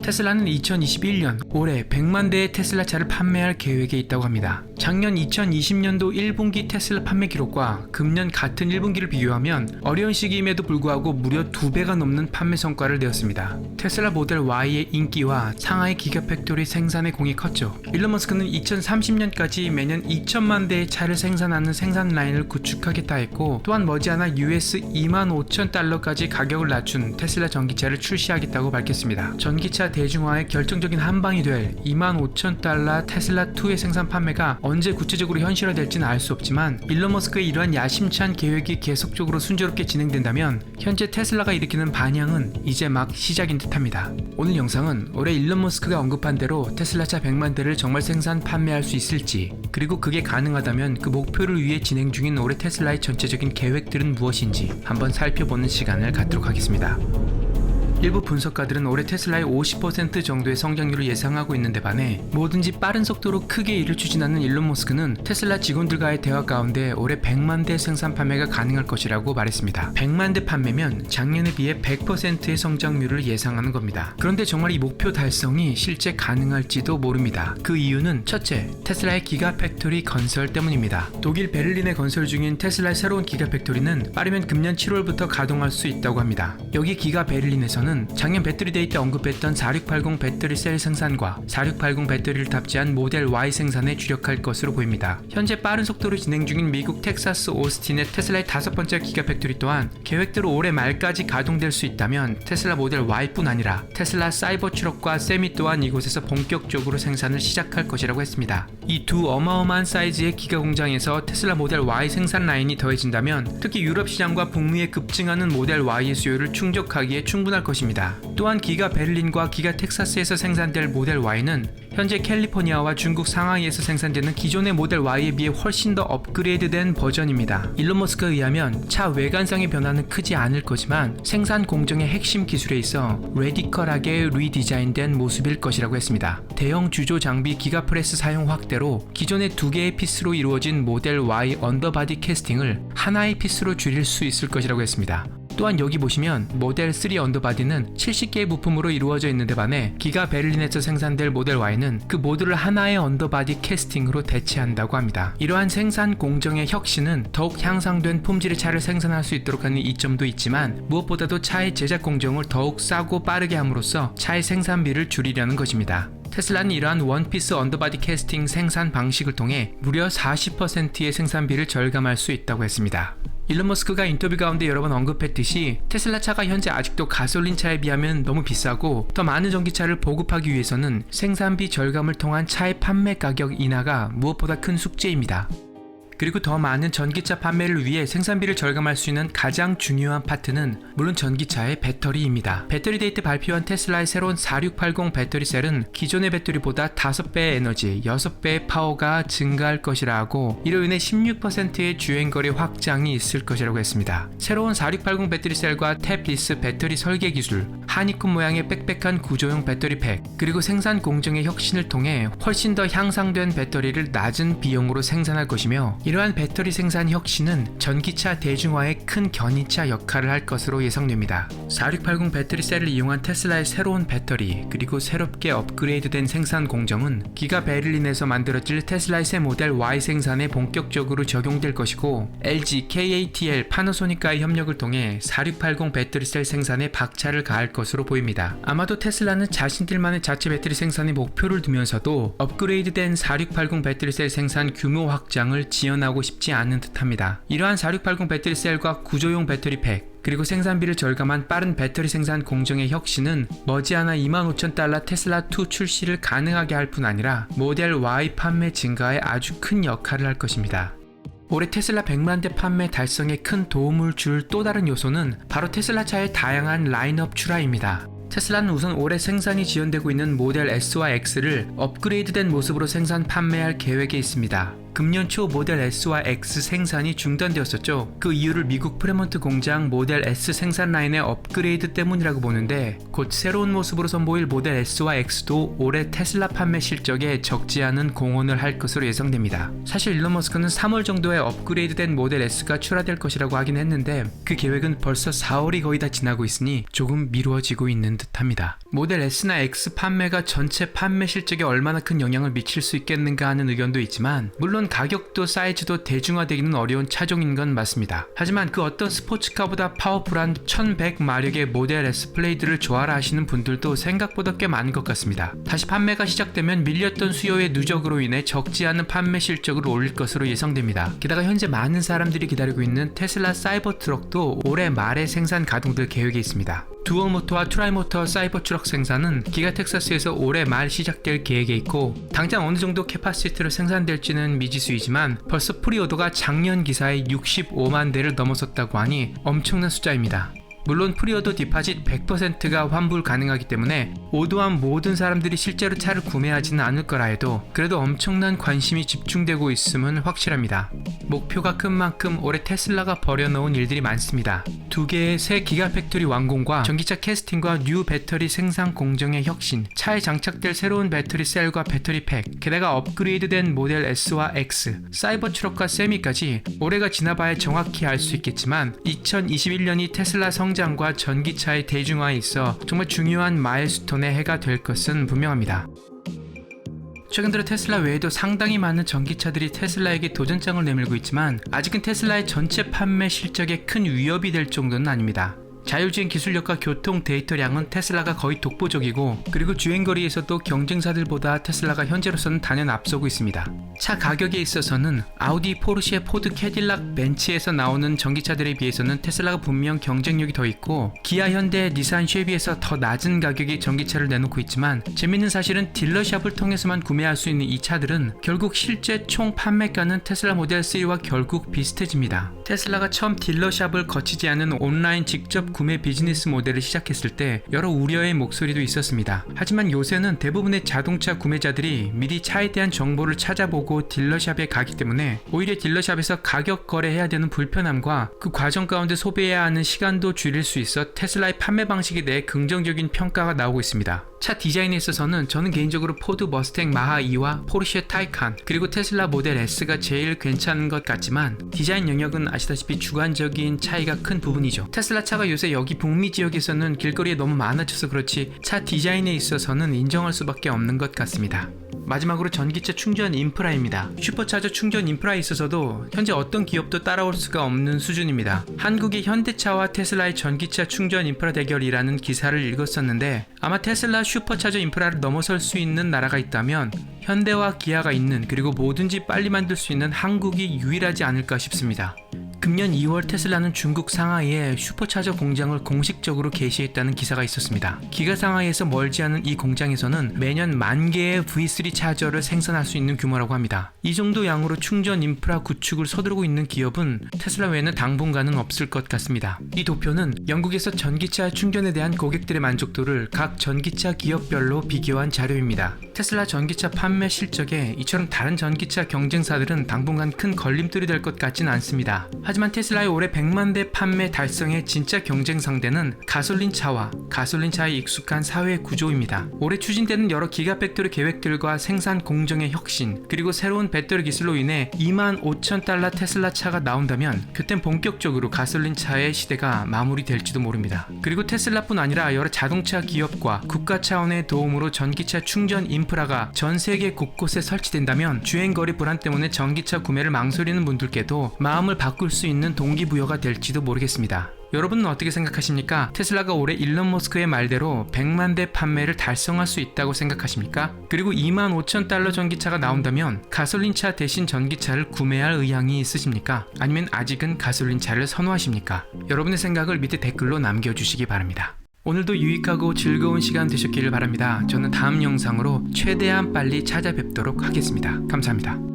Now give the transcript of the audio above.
테슬라는 2021년 올해 100만 대의 테슬라 차를 판매할 계획에 있다고 합니다. 작년 2020년도 1분기 테슬라 판매 기록과 금년 같은 1분기를 비교하면 어려운 시기임에도 불구하고 무려 2배가 넘는 판매 성과를 내었습니다. 테슬라 모델 Y의 인기와 상하이 기가팩토리 생산의 공이 컸죠. 일론 머스크는 2030년까지 매년 2천만 대의 차를 생산하는 생산 라인을 구축하겠다 했고, 또한 머지않아 US 25,000달러까지 가격을 낮춘 테슬라 전기차를 출시하겠다고 밝혔습니다. 전기차 대중화의 결정적인 한방이 될 25,000달러 테슬라2의 생산 판매가 언제 구체적으로 현실화될지는 알 수 없지만, 일론 머스크의 이러한 야심찬 계획이 계속적으로 순조롭게 진행된다면 현재 테슬라가 일으키는 반향은 이제 막 시작인 듯합니다. 오늘 영상은 올해 일론 머스크가 언급한 대로 테슬라차 100만 대를 정말 생산 판매할 수 있을지, 그리고 그게 가능하다면 그 목표를 위해 진행 중인 올해 테슬라의 전체적인 계획들은 무엇인지 한번 살펴보는 시간을 갖도록 하겠습니다. 일부 분석가들은 올해 테슬라의 50% 정도의 성장률을 예상하고 있는데 반해 뭐든지 빠른 속도로 크게 일을 추진하는 일론 머스크는 테슬라 직원들과의 대화 가운데 올해 100만 대 생산 판매가 가능할 것이라고 말했습니다. 100만 대 판매면 작년에 비해 100%의 성장률을 예상하는 겁니다. 그런데 정말 이 목표 달성이 실제 가능할지도 모릅니다. 그 이유는 첫째, 테슬라의 기가팩토리 건설 때문입니다. 독일 베를린에 건설 중인 테슬라의 새로운 기가팩토리는 빠르면 금년 7월부터 가동할 수 있다고 합니다. 여기 기가 베를린에서는 작년 배터리데이 때 언급했던 4680 배터리 셀 생산과 4680 배터리를 탑재한 모델 Y 생산에 주력할 것으로 보입니다. 현재 빠른 속도로 진행 중인 미국 텍사스 오스틴의 테슬라의 5번째 기가팩토리 또한 계획대로 올해 말까지 가동될 수 있다면 테슬라 모델 Y뿐 아니라 테슬라 사이버 트럭과 세미 또한 이곳에서 본격적으로 생산을 시작할 것이라고 했습니다. 이 두 어마어마한 사이즈의 기가 공장에서 테슬라 모델 Y 생산 라인이 더해진다면 특히 유럽 시장과 북미에 급증하는 모델 Y의 수요를 충족하기에 충분할 것입니다. 또한 기가 베를린과 기가 텍사스에서 생산될 모델 Y는 현재 캘리포니아와 중국 상하이에서 생산되는 기존의 모델 Y에 비해 훨씬 더 업그레이드된 버전입니다. 일론 머스크에 의하면 차 외관상의 변화는 크지 않을 거지만 생산 공정의 핵심 기술에 있어 레디컬하게 리디자인된 모습일 것이라고 했습니다. 대형 주조 장비 기가프레스 사용 확대로 기존의 2개의 피스로 이루어진 모델 Y 언더바디 캐스팅을 하나의 피스로 줄일 수 있을 것이라고 했습니다. 또한 여기 보시면 모델 3 언더바디는 70개의 부품으로 이루어져 있는데 반해 기가 베를린에서 생산될 모델 Y는 그 모두를 하나의 언더바디 캐스팅으로 대체한다고 합니다. 이러한 생산 공정의 혁신은 더욱 향상된 품질의 차를 생산할 수 있도록 하는 이점도 있지만, 무엇보다도 차의 제작 공정을 더욱 싸고 빠르게 함으로써 차의 생산비를 줄이려는 것입니다. 테슬라는 이러한 원피스 언더바디 캐스팅 생산 방식을 통해 무려 40%의 생산비를 절감할 수 있다고 했습니다. 일론 머스크가 인터뷰 가운데 여러 번 언급했듯이 테슬라 차가 현재 아직도 가솔린 차에 비하면 너무 비싸고, 더 많은 전기차를 보급하기 위해서는 생산비 절감을 통한 차의 판매 가격 인하가 무엇보다 큰 숙제입니다. 그리고 더 많은 전기차 판매를 위해 생산비를 절감할 수 있는 가장 중요한 파트는 물론 전기차의 배터리입니다. 배터리데이 때 발표한 테슬라의 새로운 4680 배터리 셀은 기존의 배터리보다 5배의 에너지, 6배의 파워가 증가할 것이라 하고, 이로 인해 16%의 주행거리 확장이 있을 것이라고 했습니다. 새로운 4680 배터리 셀과 탭리스 배터리 설계 기술, 하니콤 모양의 빽빽한 구조용 배터리 팩, 그리고 생산 공정의 혁신을 통해 훨씬 더 향상된 배터리를 낮은 비용으로 생산할 것이며, 이러한 배터리 생산 혁신은 전기차 대중화에 큰 견인차 역할을 할 것으로 예상됩니다. 4680 배터리 셀을 이용한 테슬라의 새로운 배터리, 그리고 새롭게 업그레이드된 생산 공정은 기가 베를린에서 만들어질 테슬라의 새 모델 Y 생산에 본격적으로 적용될 것이고, LG, KATL, 파나소닉과의 협력을 통해 4680 배터리 셀 생산에 박차를 가할 것으로 보입니다. 아마도 테슬라는 자신들만의 자체 배터리 생산의 목표를 두면서도 업그레이드된 4680 배터리 셀 생산 규모 확장을 지원하고 싶지 않은 듯합니다. 이러한 4680 배터리 셀과 구조용 배터리 팩, 그리고 생산비를 절감한 빠른 배터리 생산 공정의 혁신은 머지않아 25,000달러 테슬라2 출시를 가능하게 할 뿐 아니라 모델 Y 판매 증가에 아주 큰 역할을 할 것입니다. 올해 테슬라 100만 대 판매 달성에 큰 도움을 줄 또 다른 요소는 바로 테슬라 차의 다양한 라인업 출하입니다. 테슬라는 우선 올해 생산이 지연되고 있는 모델 S와 X를 업그레이드된 모습으로 생산 판매할 계획에 있습니다. 금년 초 모델 S와 X 생산이 중단되었었죠. 그 이유를 미국 프레몬트 공장 모델 S 생산 라인의 업그레이드 때문이라고 보는데, 곧 새로운 모습으로 선보일 모델 S와 X도 올해 테슬라 판매 실적에 적지 않은 공헌을 할 것으로 예상됩니다. 사실 일론 머스크는 3월 정도에 업그레이드된 모델 S가 출하될 것이라고 하긴 했는데, 그 계획은 벌써 4월이 거의 다 지나고 있으니 조금 미루어지고 있는 듯합니다. 모델 S나 X 판매가 전체 판매 실적에 얼마나 큰 영향을 미칠 수 있겠는가 하는 의견도 있지만, 물론 가격도 사이즈도 대중화되기는 어려운 차종인 건 맞습니다. 하지만 그 어떤 스포츠카보다 파워풀한 1100마력의 모델 S 플레이드를 좋아라 하시는 분들도 생각보다 꽤 많은 것 같습니다. 다시 판매가 시작되면 밀렸던 수요의 누적으로 인해 적지 않은 판매 실적을 올릴 것으로 예상됩니다. 게다가 현재 많은 사람들이 기다리고 있는 테슬라 사이버 트럭도 올해 말에 생산 가동될 계획이 있습니다. 듀얼모터와 트라이모터 사이버 트럭 생산은 기가 텍사스에서 올해 말 시작될 계획에 있고, 당장 어느 정도 캐파시티로 생산될지는 미지수이지만 벌써 프리오더가 작년 기사의 65만 대를 넘어섰다고 하니 엄청난 숫자입니다. 물론 프리오더 디파짓 100%가 환불 가능하기 때문에 오도한 모든 사람들이 실제로 차를 구매하지는 않을 거라 해도 그래도 엄청난 관심이 집중되고 있음은 확실합니다. 목표가 큰 만큼 올해 테슬라가 벌여놓은 일들이 많습니다. 2개의 새 기가팩토리 완공과 전기차 캐스팅과 뉴 배터리 생산 공정의 혁신, 차에 장착될 새로운 배터리 셀과 배터리 팩, 게다가 업그레이드된 모델 S와 X, 사이버 트럭과 세미까지 올해가 지나봐야 정확히 알 수 있겠지만 2021년이 테슬라 성장과 전기차의 대중화에 있어 정말 중요한 마일스톤의 해가 될 것은 분명합니다. 최근 들어 테슬라 외에도 상당히 많은 전기차들이 테슬라에게 도전장을 내밀고 있지만 아직은 테슬라의 전체 판매 실적에 큰 위협이 될 정도는 아닙니다. 자율주행 기술력과 교통 데이터량은 테슬라가 거의 독보적이고, 그리고 주행거리에서도 경쟁사들보다 테슬라가 현재로서는 단연 앞서고 있습니다. 차 가격에 있어서는 아우디, 포르쉐, 포드, 캐딜락, 벤츠에서 나오는 전기차들에 비해서는 테슬라가 분명 경쟁력이 더 있고, 기아, 현대, 니산, 쉐비에서 더 낮은 가격의 전기차를 내놓고 있지만, 재밌는 사실은 딜러샵을 통해서만 구매할 수 있는 이 차들은 결국 실제 총 판매가는 테슬라 모델 3와 결국 비슷해집니다. 테슬라가 처음 딜러샵을 거치지 않은 온라인 직접 구매 비즈니스 모델을 시작했을 때 여러 우려의 목소리도 있었습니다. 하지만 요새는 대부분의 자동차 구매자들이 미리 차에 대한 정보를 찾아보고 딜러샵에 가기 때문에 오히려 딜러샵에서 가격 거래해야 되는 불편함과 그 과정 가운데 소비해야 하는 시간도 줄일 수 있어 테슬라의 판매 방식에 대해 긍정적인 평가가 나오고 있습니다. 차 디자인에 있어서는 저는 개인적으로 포드 머스탱 마하 2와 포르쉐 타이칸, 그리고 테슬라 모델 S가 제일 괜찮은 것 같지만 디자인 영역은 아시다시피 주관적인 차이가 큰 부분이죠. 테슬라 차가 요새 여기 북미 지역에서는 길거리에 너무 많아져서 그렇지 차 디자인에 있어서는 인정할 수밖에 없는 것 같습니다. 마지막으로 전기차 충전 인프라입니다. 슈퍼차저 충전 인프라에 있어서도 현재 어떤 기업도 따라올 수가 없는 수준입니다. 한국의 현대차와 테슬라의 전기차 충전 인프라 대결이라는 기사를 읽었었는데, 아마 테슬라 슈퍼차저 인프라를 넘어설 수 있는 나라가 있다면 현대와 기아가 있는, 그리고 뭐든지 빨리 만들 수 있는 한국이 유일하지 않을까 싶습니다. 금년 2월 테슬라는 중국 상하이에 슈퍼차저 공장을 공식적으로 개시했다는 기사가 있었습니다. 기가 상하이에서 멀지 않은 이 공장에서는 매년 10,000개의 V3 차저를 생산할 수 있는 규모라고 합니다. 이 정도 양으로 충전 인프라 구축을 서두르고 있는 기업은 테슬라 외에는 당분간은 없을 것 같습니다. 이 도표는 영국에서 전기차 충전에 대한 고객들의 만족도를 각 전기차 기업별로 비교한 자료입니다. 테슬라 전기차 판매 실적에 이처럼 다른 전기차 경쟁사들은 당분간 큰 걸림돌이 될 것 같지는 않습니다. 하지만 테슬라의 올해 100만 대 판매 달성의 진짜 경쟁 상대는 가솔린 차와 가솔린 차에 익숙한 사회 구조입니다. 올해 추진되는 여러 기가팩토리 계획들과 생산 공정의 혁신, 그리고 새로운 배터리 기술로 인해 25,000달러 테슬라 차가 나온다면 그땐 본격적으로 가솔린 차의 시대가 마무리될지도 모릅니다. 그리고 테슬라뿐 아니라 여러 자동차 기업과 국가 차원의 도움으로 전기차 충전 인프라가 전 세계 곳곳에 설치된다면 주행거리 불안 때문에 전기차 구매를 망설이는 분들께도 마음을 바꿀 수 있는 동기부여가 될지도 모르겠습니다. 여러분은 어떻게 생각하십니까? 테슬라가 올해 일론 머스크의 말대로 100만 대 판매를 달성할 수 있다고 생각하십니까? 그리고 25,000달러 전기차가 나온다면 가솔린차 대신 전기차를 구매할 의향이 있으십니까? 아니면 아직은 가솔린차를 선호하십니까? 여러분의 생각을 밑에 댓글로 남겨주시기 바랍니다. 오늘도 유익하고 즐거운 시간 되셨기를 바랍니다. 저는 다음 영상으로 최대한 빨리 찾아뵙도록 하겠습니다. 감사합니다.